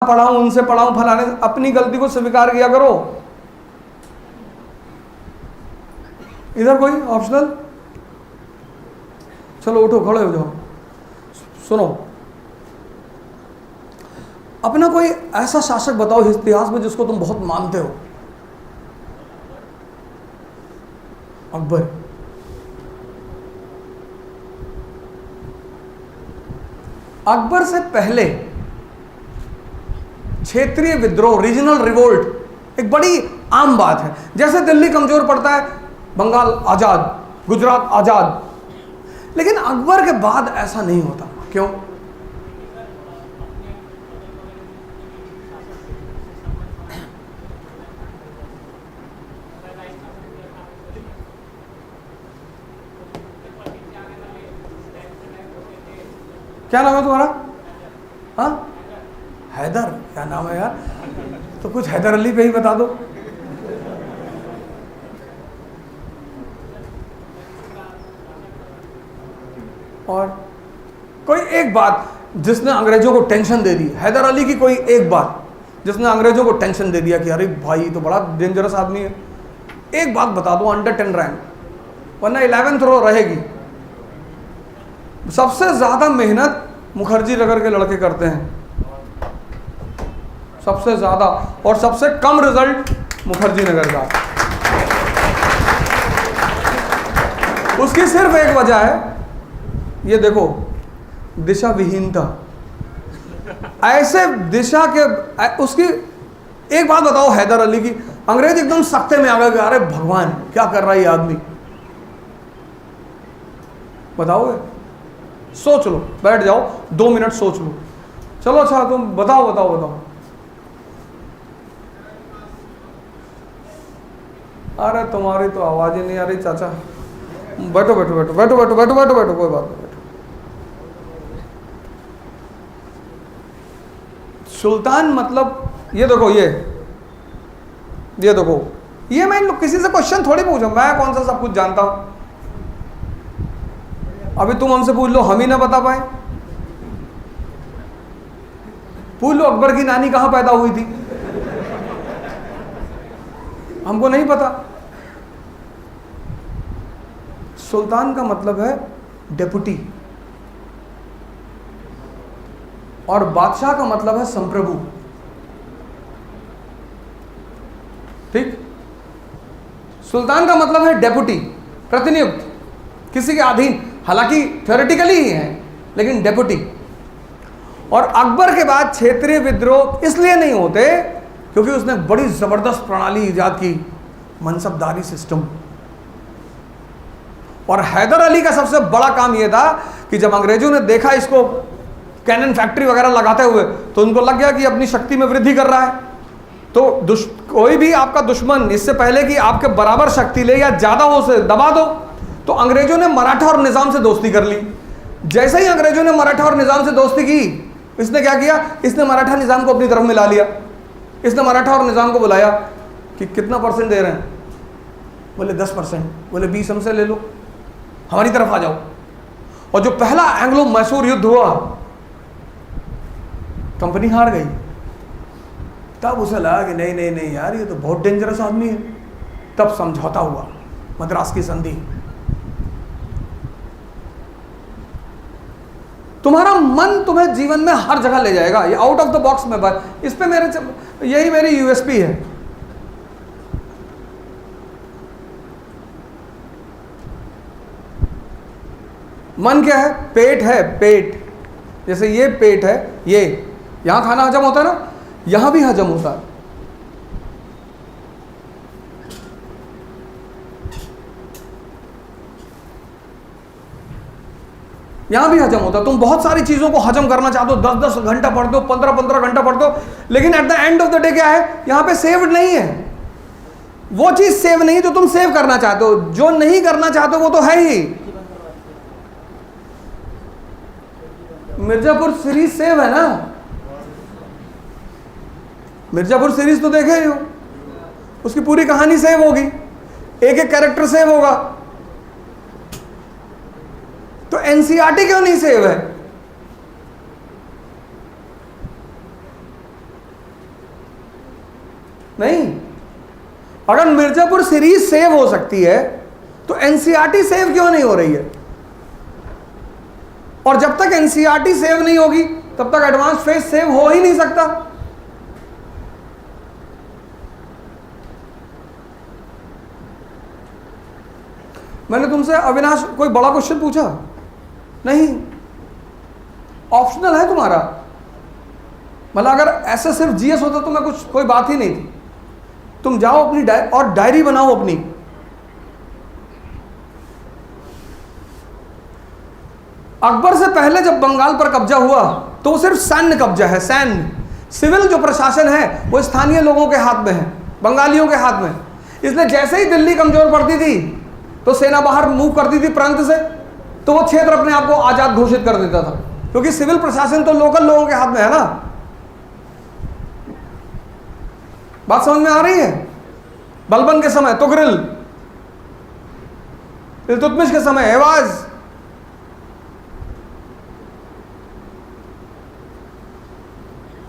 पढ़ाऊं उनसे पढ़ाऊं फलाने, अपनी गलती को स्वीकार किया करो। इधर कोई ऑप्शनल? चलो उठो, खड़े हो जाओ। सुनो, अपना कोई ऐसा शासक बताओ इतिहास में जिसको तुम बहुत मानते हो। अकबर। अकबर से पहले क्षेत्रीय विद्रोह, रीजनल रिवोल्ट एक बड़ी आम बात है। जैसे दिल्ली कमजोर पड़ता है, बंगाल आजाद, गुजरात आजाद। लेकिन अकबर के बाद ऐसा नहीं होता। क्यों? क्या नाम है तुम्हारा? हाँ, हैदर। क्या नाम है यार? तो कुछ हैदर अली पे ही बता दो। और कोई एक बात जिसने अंग्रेजों को टेंशन दे दी, हैदर अली की कोई एक बात जिसने अंग्रेजों को टेंशन दे दिया कि अरे भाई तो बड़ा डेंजरस आदमी है। एक बात बता दो, अंडर 10 रैंक, वरना 11th रो रहेगी। सबसे ज्यादा मेहनत मुखर्जी नगर के लड़के करते हैं, सबसे ज्यादा, और सबसे कम रिजल्ट मुखर्जी नगर का। उसकी सिर्फ एक वजह है, ये देखो, दिशा विहीनता। ऐसे दिशा के उसकी एक बात बताओ हैदर अली की, अंग्रेज एकदम सख्ते में आ गए, अरे भगवान क्या कर रहा है ये आदमी। बताओगे? सोच लो, बैठ जाओ 2 मिनट सोच लो। चलो अच्छा, तुम बताओ बताओ बताओ। अरे तुम्हारी तो आवाज ही नहीं आ रही चाचा। बैठो बैठो बैठो बैठो बैठो बैठो बैठो बैठो, कोई बात नहीं। सुल्तान मतलब ये देखो, ये देखो, ये मैं किसी से क्वेश्चन थोड़ी पूछूं, मैं कौन सा सब कुछ जानता हूं। अभी तुम हमसे पूछ लो, हम ही ना बता पाए। पूछ लो अकबर की नानी कहां पैदा हुई थी, हमको नहीं पता। सुल्तान का मतलब है डेपुटी, और बादशाह का मतलब है संप्रभु। ठीक? सुल्तान का मतलब है डेपुटी, प्रतिनियुक्त, किसी के अधीन, हालांकि थ्योरेटिकली ही है लेकिन डेपुटी। और अकबर के बाद क्षेत्रीय विद्रोह इसलिए नहीं होते क्योंकि उसने बड़ी जबरदस्त प्रणाली इजाद की, मनसबदारी सिस्टम। और हैदर अली का सबसे बड़ा काम यह था कि जब अंग्रेजों ने देखा इसको कैनन फैक्ट्री वगैरह लगाते हुए, तो उनको लग गया कि अपनी शक्ति में वृद्धि कर रहा है। तो कोई भी आपका दुश्मन इससे पहले कि आपके बराबर शक्ति ले या ज्यादा हो उसे दबा दो, तो अंग्रेजों ने मराठा और निजाम से दोस्ती कर ली। जैसे ही अंग्रेजों ने मराठा और निजाम से दोस्ती की, इसने क्या किया, इसने मराठा निजाम को अपनी तरफ मिला लिया। इसने मराठा और निजाम को बुलाया कि कितना % दे रहे हैं? बोले 10%। बोले 20 हमसे ले लो, हमारी तरफ आ जाओ। और जो पहला एंग्लो मैसूर युद्ध हुआ, कंपनी हार गई। तब उसे लगा कि नहीं नहीं नहीं यार, ये तो बहुत डेंजरस आदमी है। तब समझौता हुआ, मद्रास की संधि। तुम्हारा मन तुम्हें जीवन में हर जगह ले जाएगा, ये आउट ऑफ द बॉक्स में बात। इस पे यही मेरी यूएसपी है। मन क्या है? पेट है, पेट। जैसे ये पेट है, ये यहां खाना हजम होता है ना, यहां भी हजम होता है। यहां भी हजम होता है। तुम बहुत सारी चीजों को हजम करना चाहते हो, 10-10 घंटा पढ़ते हो, 15-15 घंटा पढ़ते हो, लेकिन at the end of the day क्या है, यहां पे सेव्ड नहीं है। वो चीज सेव नहीं जो तुम सेव करना चाहते हो, जो नहीं करना चाहते हो वो तो है ही। मिर्जापुर सीरीज सेव है ना? मिर्जापुर सीरीज तो देखे ही हो, उसकी पूरी कहानी सेव होगी, एक एक कैरेक्टर सेव होगा। तो एनसीईआरटी क्यों नहीं सेव है? नहीं। अगर मिर्जापुर सीरीज सेव हो सकती है तो एनसीईआरटी सेव क्यों नहीं हो रही है? और जब तक एनसीईआरटी सेव नहीं होगी तब तक एडवांस फेज सेव हो ही नहीं सकता। मैंने तुमसे अविनाश कोई बड़ा क्वेश्चन पूछा नहीं, ऑप्शनल है तुम्हारा। मतलब अगर ऐसा सिर्फ जीएस होता तो मैं कुछ कोई बात ही नहीं थी। तुम जाओ अपनी और डायरी बनाओ अपनी। अकबर से पहले जब बंगाल पर कब्जा हुआ तो वो सिर्फ सैन्य कब्जा है, सैन्य। सिविल जो प्रशासन है वो स्थानीय लोगों के हाथ में है, बंगालियों के हाथ में। इसलिए जैसे ही दिल्ली कमजोर पड़ती थी तो सेना बाहर मूव करती थी प्रांत से, तो वो क्षेत्र अपने आप को आजाद घोषित कर देता था, क्योंकि सिविल प्रशासन तो लोकल लोगों के हाथ में है ना। बात समझ में आ रही है? बलबन के समय तुगरिल, इल्तुतमिश के समय एवाज,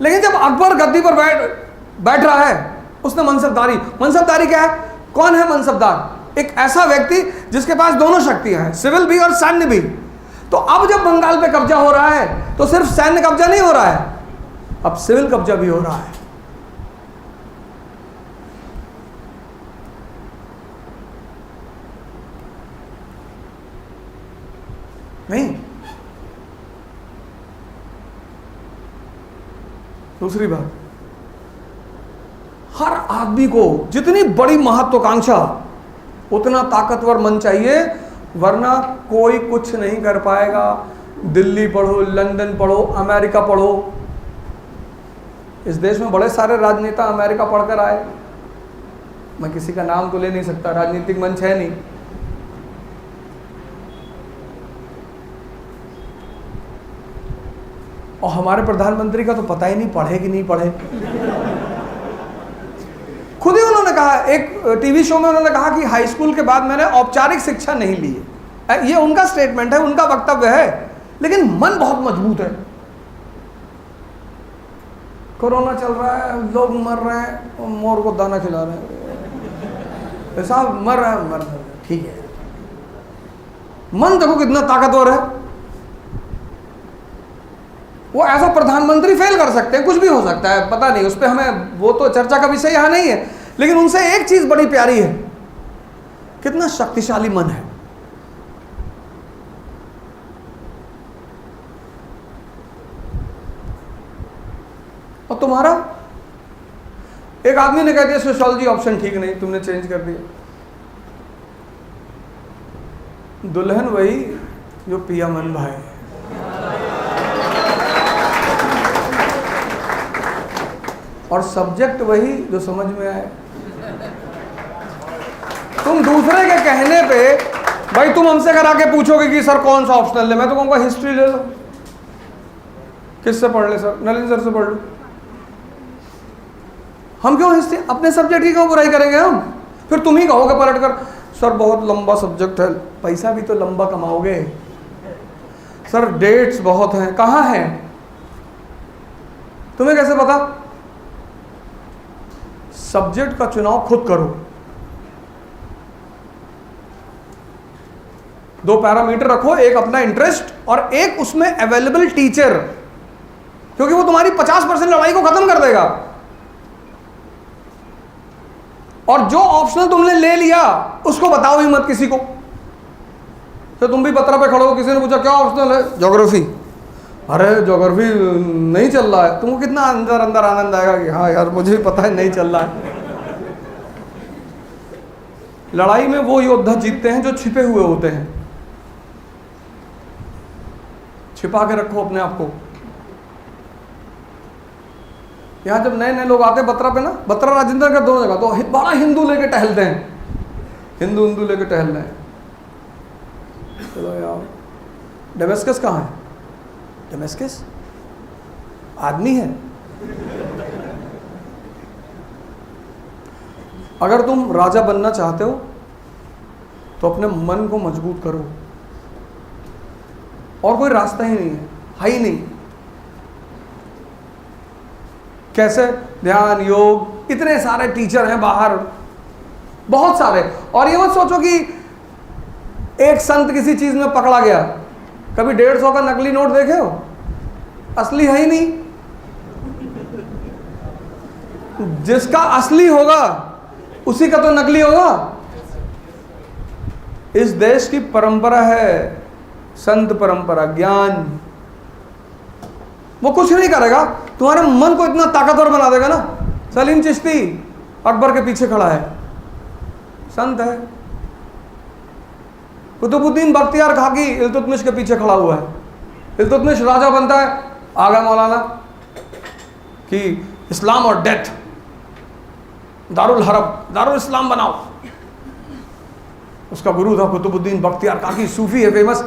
लेकिन जब अकबर गद्दी पर बैठ रहा है उसने मनसबदारी क्या है? कौन है मनसबदार? एक ऐसा व्यक्ति जिसके पास दोनों शक्तियां हैं, सिविल भी और सैन्य भी। तो अब जब बंगाल पे कब्जा हो रहा है तो सिर्फ सैन्य कब्जा नहीं हो रहा है, अब सिविल कब्जा भी हो रहा है। नहीं। दूसरी बात, हर आदमी को जितनी बड़ी महत्वाकांक्षा उतना ताकतवर मन चाहिए, वरना कोई कुछ नहीं कर पाएगा। दिल्ली पढ़ो, लंदन पढ़ो, अमेरिका पढ़ो। इस देश में बड़े सारे राजनेता अमेरिका पढ़कर आए। मैं किसी का नाम तो ले नहीं सकता, राजनीतिक मंच है नहीं। और हमारे प्रधानमंत्री का तो पता ही नहीं पढ़े कि नहीं पढ़े। खुद ही उन्होंने कहा, एक टीवी शो में उन्होंने कहा कि हाई स्कूल के बाद मैंने औपचारिक शिक्षा नहीं ली है। ये उनका स्टेटमेंट है, उनका वक्तव्य है, लेकिन मन बहुत मजबूत है। कोरोना चल रहा है, लोग मर रहे हैं, मोर को दाना खिला रहे हैं, साहब मर रहा है, ठीक है। मन देखो कितना ताकतवर है। वो ऐसा प्रधानमंत्री फेल कर सकते हैं, कुछ भी हो सकता है, पता नहीं, उस पर हमें, वो तो चर्चा का विषय यहां नहीं है। लेकिन उनसे एक चीज बड़ी प्यारी है, कितना शक्तिशाली मन है। और तुम्हारा, एक आदमी ने कह दिया सोशियोलॉजी ऑप्शन ठीक नहीं, तुमने चेंज कर दिया। दुल्हन वही जो पिया मन भाई, और सब्जेक्ट वही जो समझ में आए। तुम दूसरे के कहने पे, भाई तुम हमसे करा के पूछोगे कि सर कौन सा ऑप्शनल ले, मैं तो कहूँगा हिस्ट्री ले लो। किससे पढ़ ले सर? नलिन सर से पढ़ लो। हम क्यों हिस्ट्री, अपने सब्जेक्ट की क्यों बुराई करेंगे हम? फिर तुम ही कहोगे पलट कर, सर बहुत लंबा सब्जेक्ट है, पैसा भी तो लंबा कमाओगे। सर डेट्स बहुत हैं, कहाँ हैं? तुम्हें कैसे पता? सब्जेक्ट का चुनाव खुद करो। 2 पैरामीटर रखो, एक अपना इंटरेस्ट और एक उसमें अवेलेबल टीचर, क्योंकि वो तुम्हारी 50% लड़ाई को खत्म कर देगा। और जो ऑप्शनल तुमने ले लिया उसको बताओ ही मत किसी को। तो तुम भी पत्रा पे खड़े हो, किसी ने पूछा क्या ऑप्शनल है? ज्योग्राफी। अरे ज्योग्राफी नहीं चल रहा है, तुमको कितना अंदर अंदर आनंद आएगा कि हाँ यार मुझे भी पता है नहीं चल रहा है। लड़ाई में वो योद्धा जीतते हैं जो छिपे हुए होते हैं। छिपा के रखो अपने आप को। यहाँ जब नए नए लोग आते हैं बत्रा पे ना, बत्रा राजेंद्र का दोनों जगह तो बड़ा हिंदू लेके टहलते हैं, हिंदू लेके टहल रहे हैं। चलो यार, डेमेस्कस कहाँ है? डेमेस्कस आदमी है। अगर तुम राजा बनना चाहते हो तो अपने मन को मजबूत करो, और कोई रास्ता ही नहीं है ही नहीं। कैसे? ध्यान, योग, इतने सारे टीचर हैं बाहर, बहुत सारे। और ये मत सोचो कि एक संत किसी चीज में पकड़ा गया। कभी 150 का नकली नोट देखे हो? असली है ही नहीं। जिसका असली होगा उसी का तो नकली होगा। इस देश की परंपरा है, संत परंपरा, ज्ञान। वो कुछ नहीं करेगा, तुम्हारे मन को इतना ताकतवर बना देगा ना। सलीम चिश्ती अकबर के पीछे खड़ा है, संत है। कुतुबुद्दीन बख्तियार खाकी इल्तुतमिश के पीछे खड़ा हुआ है। इल्तुतमिश राजा बनता है, आ गया मौलाना कि इस्लाम और डेथ, दारुल हरब, दारुल इस्लाम बनाओ। उसका गुरु था कुतुबुद्दीन बख्तियार खाकी, सूफी है, फेमस।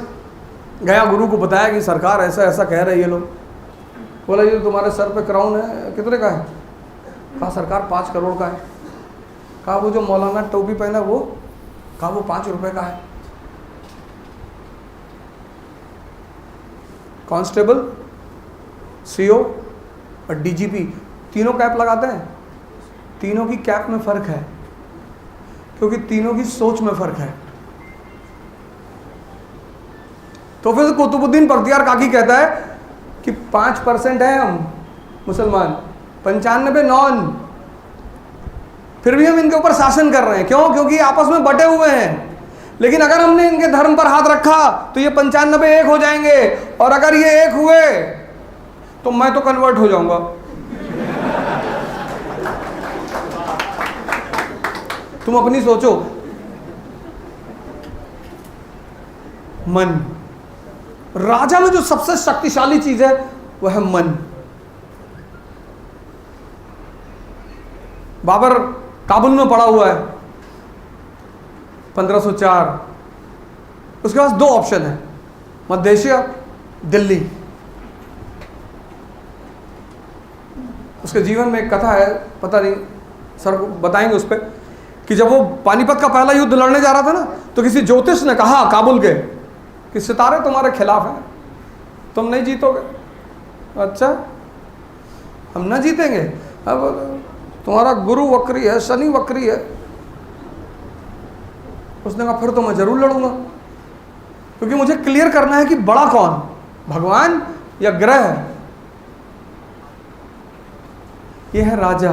गया, गुरु को बताया कि सरकार ऐसा ऐसा कह रहे हैं ये लोग। बोला ये तुम्हारे सर पे क्राउन है, कितने का है? कहा सरकार 5 करोड़ का है। कहा वो जो मौलाना टोपी पहना वो? कहा वो 5 रुपए का है। कांस्टेबल, सीओ और डीजीपी तीनों कैप लगाते हैं। तीनों की कैप में फर्क है, क्योंकि तीनों की सोच में फर्क है। तो फिर कुतुबुद्दीन बख्तियार काकी कहता है कि 5% है हम मुसलमान, 95 नॉन। फिर भी हम इनके ऊपर शासन कर रहे हैं। क्यों? क्योंकि आपस में बटे हुए हैं। लेकिन अगर हमने इनके धर्म पर हाथ रखा तो ये 95 एक हो जाएंगे, और अगर ये एक हुए तो मैं तो कन्वर्ट हो जाऊंगा। तुम अपनी सोचो। मन, राजा में जो सबसे शक्तिशाली चीज है वह है मन। बाबर काबुल में पड़ा हुआ है 1504। उसके पास 2 ऑप्शन है, मध्य एशिया, दिल्ली। उसके जीवन में एक कथा है, पता नहीं सर को बताएंगे उस पर, कि जब वो पानीपत का पहला युद्ध लड़ने जा रहा था ना, तो किसी ज्योतिष ने कहा काबुल के कि सितारे तुम्हारे खिलाफ हैं, तुम नहीं जीतोगे। अच्छा, हम ना जीतेंगे? अब तुम्हारा गुरु वक्री है, शनि वक्री है। उसने कहा फिर तो मैं जरूर लड़ूंगा, क्योंकि मुझे क्लियर करना है कि बड़ा कौन, भगवान या ग्रह। यह है राजा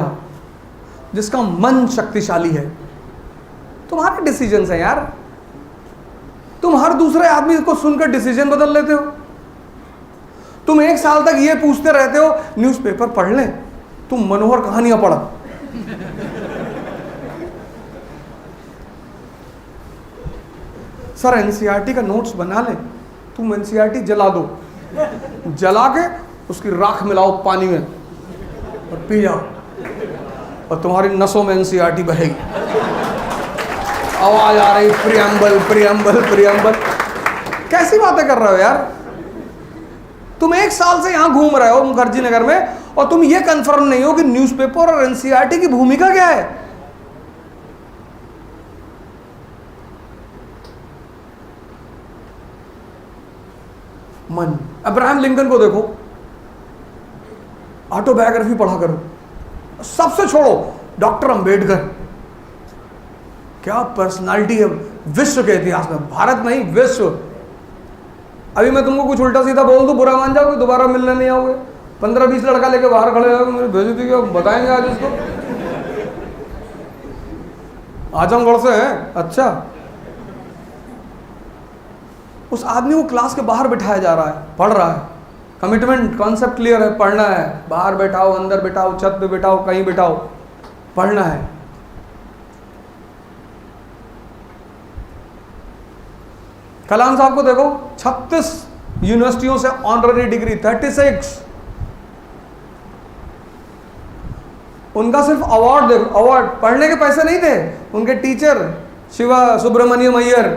जिसका मन शक्तिशाली है। तुम्हारे डिसीजन है यार। तुम हर दूसरे आदमी को सुनकर डिसीजन बदल लेते हो। तुम 1 साल तक ये पूछते रहते हो न्यूज़पेपर पढ़ लें, तुम मनोहर कहानियां पढ़ा। सर एनसीईआरटी का नोट्स बना ले। तुम एनसीईआरटी जला दो, जला के उसकी राख मिलाओ पानी में और पी जाओ, और तुम्हारी नसों में एनसीईआरटी बहेगी। आवाज आ रही प्रियम्बल प्रियम्बल प्रियम्बल। कैसी बातें कर रहे हो यार? तुम 1 साल से यहां घूम रहे हो मुखर्जी नगर में, और तुम ये कंफर्म नहीं हो कि न्यूज़पेपर और एनसीईआरटी की भूमिका क्या है। मन। अब्राहम लिंकन को देखो, ऑटोबायोग्राफी पढ़ा करो। सबसे छोड़ो डॉक्टर अंबेडकर, क्या पर्सनालिटी है विश्व के इतिहास में, भारत नहीं विश्व। अभी मैं तुमको कुछ उल्टा सीधा बोल दूं, बुरा मान जाओगे, दोबारा मिलने नहीं आओगे। 15-20 लड़का लेके बाहर खड़े हो, मेरी बेइज्जती क्या बताएंगे आज इसको। आजमगढ़ से है, अच्छा। उस आदमी को क्लास के बाहर बिठाया जा रहा है, पढ़ रहा है। कमिटमेंट, कॉन्सेप्ट क्लियर है, पढ़ना है। बाहर बैठाओ, अंदर बैठाओ, छत पे बैठाओ, कहीं बैठाओ, पढ़ना है। कलाम साहब को देखो, 36 यूनिवर्सिटियों से ऑनररी डिग्री, 36। उनका सिर्फ अवार्ड देखो, अवार्ड, पढ़ने के पैसे नहीं थे। उनके टीचर शिवा सुब्रमण्यम अय्यर,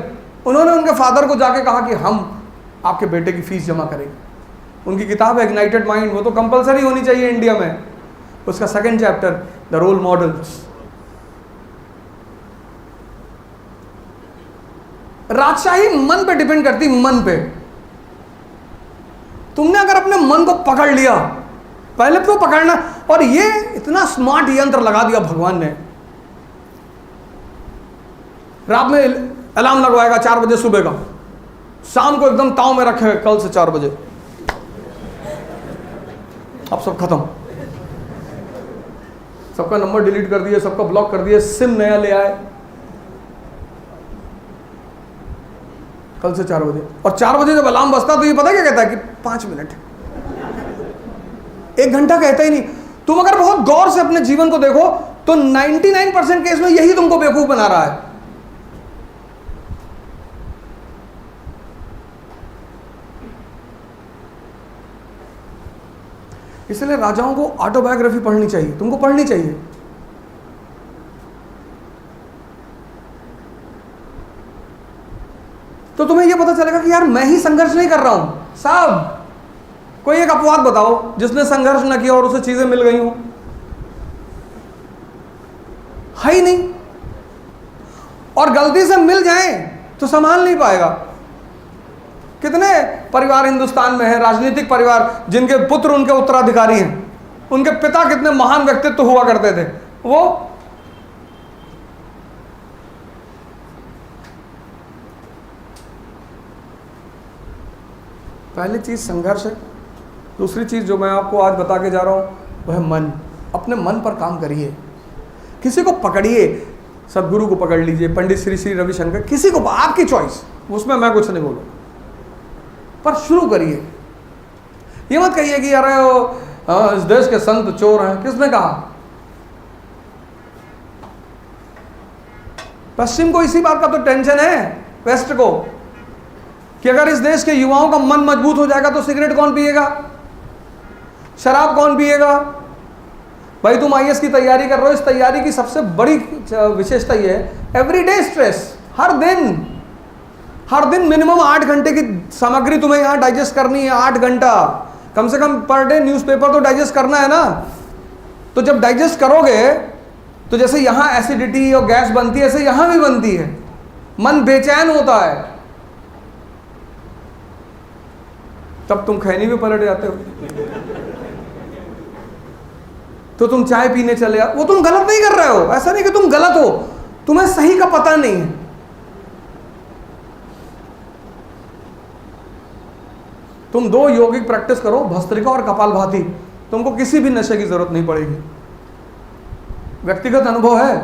उन्होंने उनके फादर को जाके कहा कि हम आपके बेटे की फीस जमा करेंगे। उनकी किताब है इग्नाइटेड माइंड, वो तो कंपलसरी होनी चाहिए इंडिया में। उसका 2nd chapter the role models. राजशाही मन पे डिपेंड करती, मन पे। तुमने अगर अपने मन को पकड़ लिया पहले तो पकड़ना। और ये इतना स्मार्ट यंत्र लगा दिया भगवान ने, रात में अलार्म लगवाएगा 4 बजे सुबह का, शाम को एकदम ताव में रखे कल से 4 बजे, अब सब खत्म, सबका नंबर डिलीट कर दिए, सबका ब्लॉक कर दिए, सिम नया ले आए, कल से 4 बजे। और 4 बजे जब अलार्म बजता तो ये पता क्या कहता है कि 5 मिनट, 1 घंटा कहता ही नहीं। तुम अगर बहुत गौर से अपने जीवन को देखो तो 99% केस में यही तुमको बेवकूफ बना रहा है। इसलिए राजाओं को ऑटोबायोग्राफी पढ़नी चाहिए, तुमको पढ़नी चाहिए। तो तुम्हें यह पता चलेगा कि यार मैं ही संघर्ष नहीं कर रहा हूं साहब। कोई एक अपवाद बताओ जिसने संघर्ष न किया और उसे चीजें मिल गई हो, है ही नहीं। और गलती से मिल जाए तो संभाल नहीं पाएगा। कितने परिवार हिंदुस्तान में है, राजनीतिक परिवार, जिनके पुत्र उनके उत्तराधिकारी हैं, उनके पिता कितने महान व्यक्तित्व हुआ करते थे, वो पहली चीज संघर्ष है। दूसरी चीज जो मैं आपको आज बता के जा रहा हूं वह है मन। अपने मन पर काम करिए, किसी को पकड़िए, सदगुरु को पकड़ लीजिए, पंडित श्री श्री रविशंकर, किसी को, आपकी चॉइस, उसमें मैं कुछ नहीं बोलूंगा, पर शुरू करिए। ये मत कहिए कि अरे इस देश के संत चोर हैं, किसने कहा? पश्चिम को इसी बात का तो टेंशन है, वेस्ट को, कि अगर इस देश के युवाओं का मन मजबूत हो जाएगा तो सिगरेट कौन पिएगा, शराब कौन पिएगा। भाई तुम आईएएस की तैयारी कर रहे हो, इस तैयारी की सबसे बड़ी विशेषता ये है एवरीडे स्ट्रेस। हर दिन मिनिमम 8 घंटे की सामग्री तुम्हें यहाँ डाइजेस्ट करनी है। 8 घंटा कम से कम पर डे न्यूज़पेपर तो डाइजेस्ट करना है ना। तो जब डाइजेस्ट करोगे तो जैसे यहाँ एसिडिटी और गैस बनती है, ऐसे यहाँ भी बनती है, मन बेचैन होता है, तब तुम खैनी में पलट जाते हो। तो तुम चाय पीने चले जाओ, वो तुम गलत नहीं कर रहे हो, ऐसा नहीं कि तुम गलत हो, तुम्हें सही का पता नहीं है। तुम 2 यौगिक प्रैक्टिस करो, भस्त्रिका और कपालभाति, तुमको किसी भी नशे की जरूरत नहीं पड़ेगी। व्यक्तिगत अनुभव है,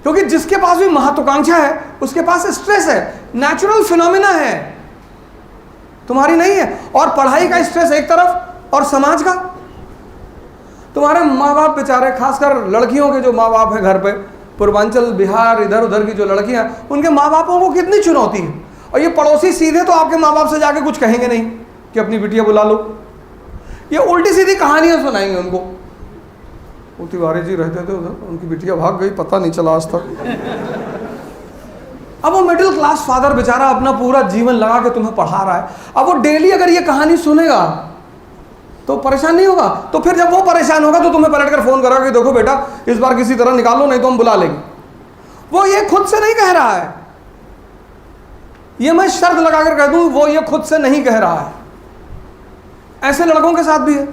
क्योंकि जिसके पास भी महत्वाकांक्षा है उसके पास स्ट्रेस है, नेचुरल फिनोमिना है, तुम्हारी नहीं है। और पढ़ाई का स्ट्रेस एक तरफ और समाज का। तुम्हारे माँ बाप बेचारे, खासकर लड़कियों के जो माँ बाप हैं घर पे, पूर्वांचल बिहार इधर उधर की जो लड़कियां, उनके माँ बापों को कितनी चुनौती है। और ये पड़ोसी सीधे तो आपके माँ बाप से जाके कुछ कहेंगे नहीं कि अपनी बिटिया बुला लो, ये उल्टी सीधी कहानियां सुनाएंगे उनको। वो तिवारी जी रहते थे उधर, उनकी बिटिया भाग गई, पता नहीं चला आज तक। अब वो मिडिल क्लास फादर बेचारा अपना पूरा जीवन लगा के तुम्हें पढ़ा रहा है, अब वो डेली अगर ये कहानी सुनेगा तो परेशान नहीं होगा। तो फिर जब वो परेशान होगा तो तुम्हें पलट कर फोन करोगे कि देखो बेटा इस बार किसी तरह निकालो, नहीं तो हम बुला लेंगे। वो ये खुद से नहीं कह रहा है, ये मैं शर्त लगाकर कह दूं, वो ये खुद से नहीं कह रहा है। ऐसे लड़कों के साथ भी है।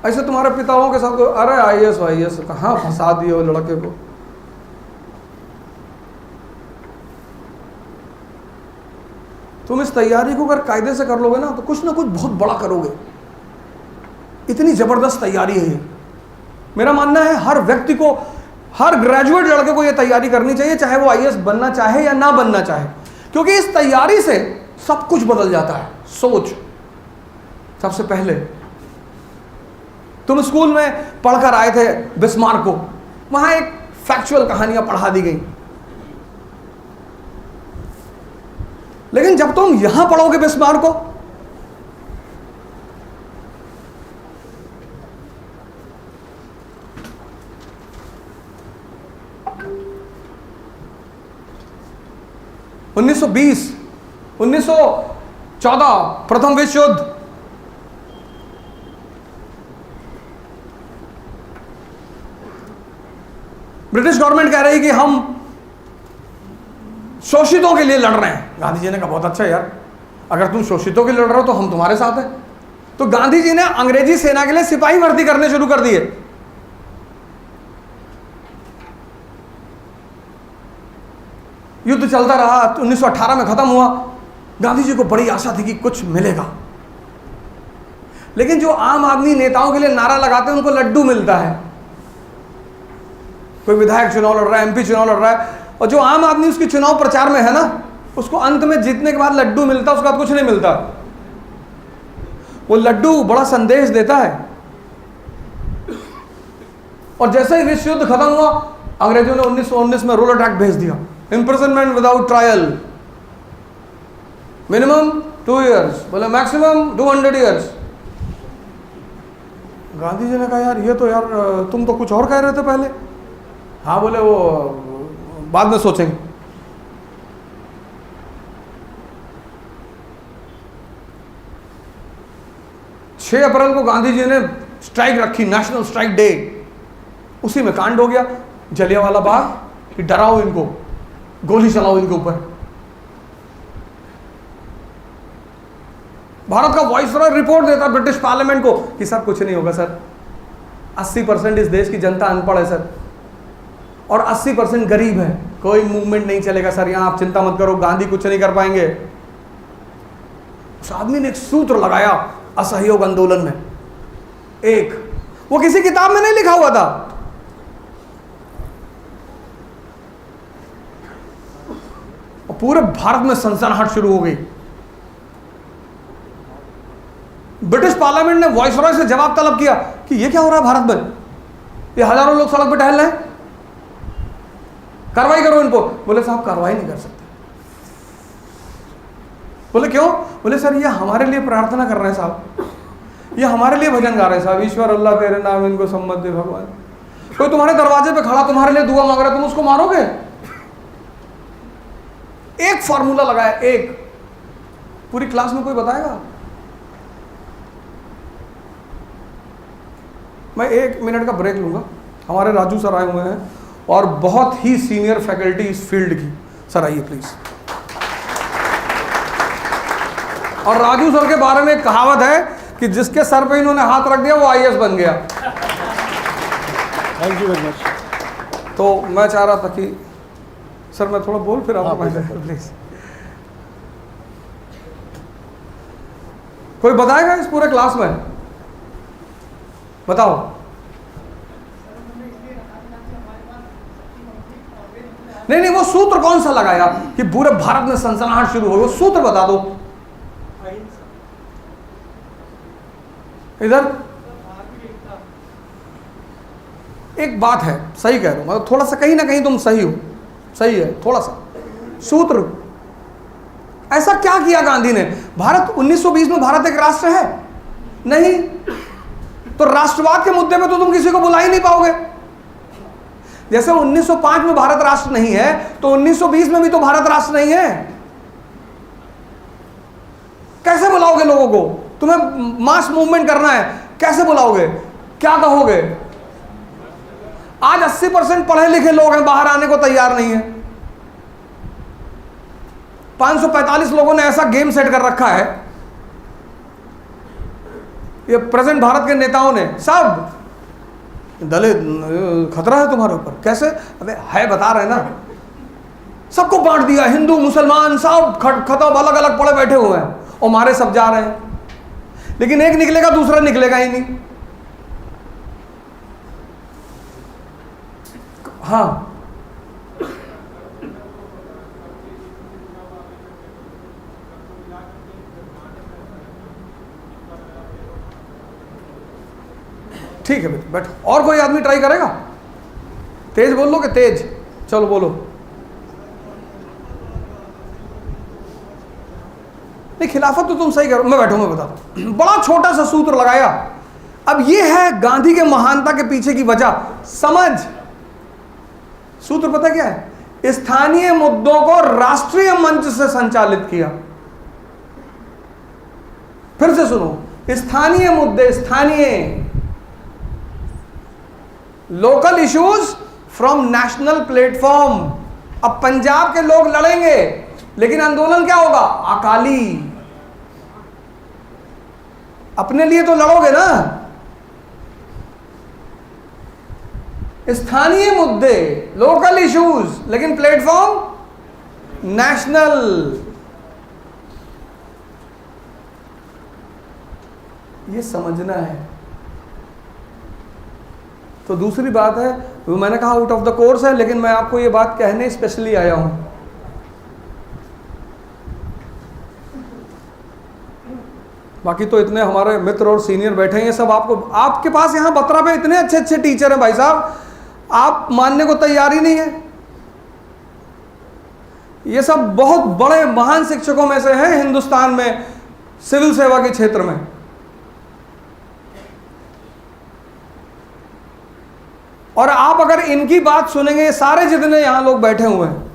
ऐसे तुम्हारे पिताओं के साथ, अरे आईएएस कहाँ फंसा दिए वो लड़के को। तुम इस तैयारी को अगर कायदे से कर लोगे ना तो कुछ ना कुछ बहुत बड़ा करोगे। इतनी जबरदस्त तैयारी है ये। मेरा मानना है हर व्यक्ति को, हर ग्रेजुएट लड़के को ये तैयारी करनी चाहिए, चाहे वो आईएएस बनना चाहे या ना बनना चाहे, क्योंकि इस तैयारी से सब कुछ बदल जाता है। सोच, सबसे पहले तुम स्कूल में पढ़कर आए थे बिस्मार्क को, वहां एक फैक्चुअल कहानियां पढ़ा दी गई, लेकिन जब तुम यहां पढ़ोगे बिस्मार्क को, उन्नीस 1914 प्रथम विश्व युद्ध, ब्रिटिश गवर्नमेंट कह रही कि हम शोषितों के लिए लड़ रहे हैं, गांधी जी ने कहा बहुत अच्छा यार, अगर तुम शोषितों के लिए लड़ रहे हो तो हम तुम्हारे साथ हैं। तो गांधी जी ने अंग्रेजी सेना के लिए सिपाही भर्ती करने शुरू कर दिए। युद्ध चलता रहा, 1918 में खत्म हुआ। गांधी जी को बड़ी आशा थी कि कुछ मिलेगा, लेकिन जो आम आदमी नेताओं के लिए नारा लगाते हैं उनको लड्डू मिलता है। कोई विधायक चुनाव लड़ रहा है, एमपी चुनाव लड़ रहा है, और जो आम आदमी उसके चुनाव प्रचार में है ना, उसको अंत में जीतने के बाद लड्डू मिलता है, उसके बाद कुछ नहीं मिलता। वो लड्डू बड़ा संदेश देता है। और जैसे ही विश्व युद्ध खत्म हुआ, अंग्रेजों ने 1919 में रूल अटैक भेज दिया, imprisonment without trial, minimum 2 years, बोले मैक्सिमम 200 years। गांधी जी ने कहा यार ये तो यार तुम तो कुछ और कह रहे थे पहले। हाँ, बोले वो बाद में सोचेंगे। छह अप्रैल को गांधी जी ने स्ट्राइक रखी, नेशनल स्ट्राइक डे। उसी में कांड हो गया जलियांवाला बाग कि डराओ इनको, गोली चलाओ इनके ऊपर। भारत का वाइसरॉय रिपोर्ट देता ब्रिटिश पार्लियामेंट को कि सर कुछ नहीं होगा सर, 80% इस देश की जनता अनपढ़ है सर, और 80% गरीब है, कोई मूवमेंट नहीं चलेगा सर यहां, आप चिंता मत करो, गांधी कुछ नहीं कर पाएंगे। उस आदमी ने एक सूत्र लगाया असहयोग आंदोलन में, एक, वो किसी किताब में नहीं लिखा हुआ था, और पूरे भारत में सनसनाहट शुरू हो गई। ब्रिटिश पार्लियामेंट ने वाइसरॉय से जवाब तलब किया कि ये क्या हो रहा है भारत में, ये हजारों लोग सड़क पर टहल रहे हैं, कार्रवाई करो इनको। बोले साहब कार्रवाई नहीं कर सकते। बोले क्यों? बोले सर ये हमारे लिए प्रार्थना कर रहे हैं साहब, ये हमारे लिए भजन गा रहे हैं साहब, ईश्वर अल्लाह तेरे नाम इनको सम्मत दे भगवान। कोई तुम्हारे दरवाजे पे खड़ा तुम्हारे लिए दुआ मांग रहा है, तुम उसको मारोगे? एक फॉर्मूला लगाया, एक, पूरी क्लास में कोई बताएगा? मैं 1 मिनट का ब्रेक लूंगा। हमारे राजू सर आए हुए हैं और बहुत ही सीनियर फैकल्टी इस फील्ड की। सर आइए प्लीज। और राजू सर के बारे में एक कहावत है कि जिसके सर पे इन्होंने हाथ रख दिया वो आईएएस बन गया। Thank you very much. तो मैं चाह रहा था कि सर मैं थोड़ा बोल फिर आपको प्लीज। कोई बताएगा इस पूरे क्लास में? बताओ। नहीं, वो सूत्र कौन सा लगाया कि पूरे भारत में सनसनाहट शुरू हो? वो सूत्र बता दो इधर। एक बात है, सही कह रहे हो, मतलब थोड़ा सा कहीं ना कहीं तुम सही हो, सही है थोड़ा सा। सूत्र ऐसा क्या किया गांधी ने? भारत 1920 में भारत एक राष्ट्र है नहीं, तो राष्ट्रवाद के मुद्दे पे तो तुम किसी को बुला ही नहीं पाओगे। जैसे 1905 में भारत राष्ट्र नहीं है, तो 1920 में भी तो भारत राष्ट्र नहीं है। कैसे बुलाओगे लोगों को? तुम्हें मास मूवमेंट करना है, कैसे बुलाओगे? क्या कहोगे? आज 80% पढ़े लिखे लोग हैं, बाहर आने को तैयार नहीं है। 545 लोगों ने ऐसा गेम सेट कर रखा है, ये प्रेजेंट भारत के नेताओं ने, सब दलित खतरा है तुम्हारे ऊपर। कैसे? अबे है, बता रहे ना, सबको बांट दिया, हिंदू मुसलमान सब खत्म, अलग अलग पड़े बैठे हुए हैं और मारे सब जा रहे हैं। लेकिन एक निकलेगा, दूसरा निकलेगा ही नहीं। हाँ, ठीक है बट और कोई आदमी ट्राई करेगा? तेज बोल लो कि तेज? चलो बोलो। नहीं, खिलाफत तो तुम सही करो, मैं बैठूं, मैं बताता हूं। बड़ा छोटा सा सूत्र लगाया। अब ये है गांधी के महानता के पीछे की वजह, समझ। सूत्र पता क्या है? स्थानीय मुद्दों को राष्ट्रीय मंच से संचालित किया। फिर से सुनो, स्थानीय मुद्दे, स्थानीय local issues from national platform. अब पंजाब के लोग लड़ेंगे लेकिन आंदोलन क्या होगा? अकाली। अपने लिए तो लड़ोगे ना, स्थानीय मुद्दे, लोकल इश्यूज, लेकिन प्लेटफॉर्म नेशनल। ये समझना है। तो दूसरी बात है, वो मैंने कहा आउट ऑफ द कोर्स है, लेकिन मैं आपको ये बात कहने स्पेशली आया हूं। बाकी तो इतने हमारे मित्र और सीनियर बैठे हैं, सब आपको, आपके पास यहां बत्रा पे इतने अच्छे अच्छे टीचर हैं भाई साहब, आप मानने को तैयार ही नहीं है। ये सब बहुत बड़े महान शिक्षकों में से हैं हिंदुस्तान में, सिविल सेवा के क्षेत्र में। और आप अगर इनकी बात सुनेंगे, ये सारे जितने यहां लोग बैठे हुए हैं,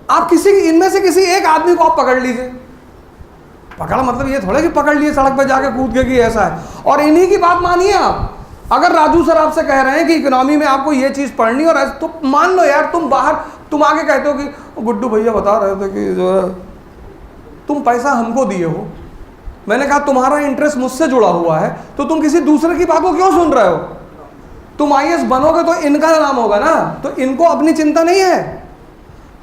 आप किसी इनमें से किसी एक आदमी को आप पकड़ लीजिए। पकड़ मतलब ये थोड़ा कि पकड़ लिए सड़क पे जाके कूद के कि ऐसा है, और इन्हीं की बात मानिए आप। अगर राजू सर आपसे कह रहे हैं कि इकोनॉमी में आपको ये चीज पढ़नी, और तो मान लो यार, तुम बाहर, तुम आगे कहते हो कि गुड्डू भैया बता रहे थे कि जो है तुम पैसा हमको दिए हो। मैंने कहा तुम्हारा इंटरेस्ट मुझसे जुड़ा हुआ है, तो तुम किसी दूसरे की बात को क्यों सुन रहे हो? तुम IAS बनोगे तो इनका नाम होगा ना, तो इनको अपनी चिंता नहीं है,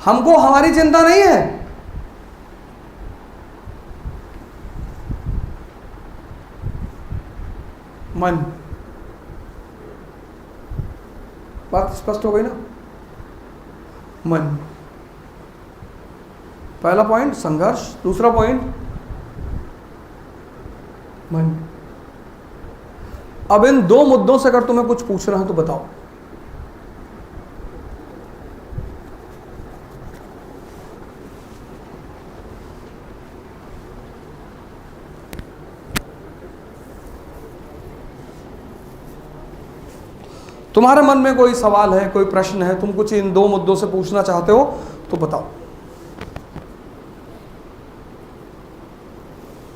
हमको हमारी चिंता नहीं है। मन, बात स्पष्ट हो गई ना? मन, पहला पॉइंट संघर्ष, दूसरा पॉइंट मन। अब इन दो मुद्दों से अगर तुम्हें कुछ पूछना है तो बताओ। तुम्हारे मन में कोई सवाल है, कोई प्रश्न है, तुम कुछ इन दो मुद्दों से पूछना चाहते हो तो बताओ।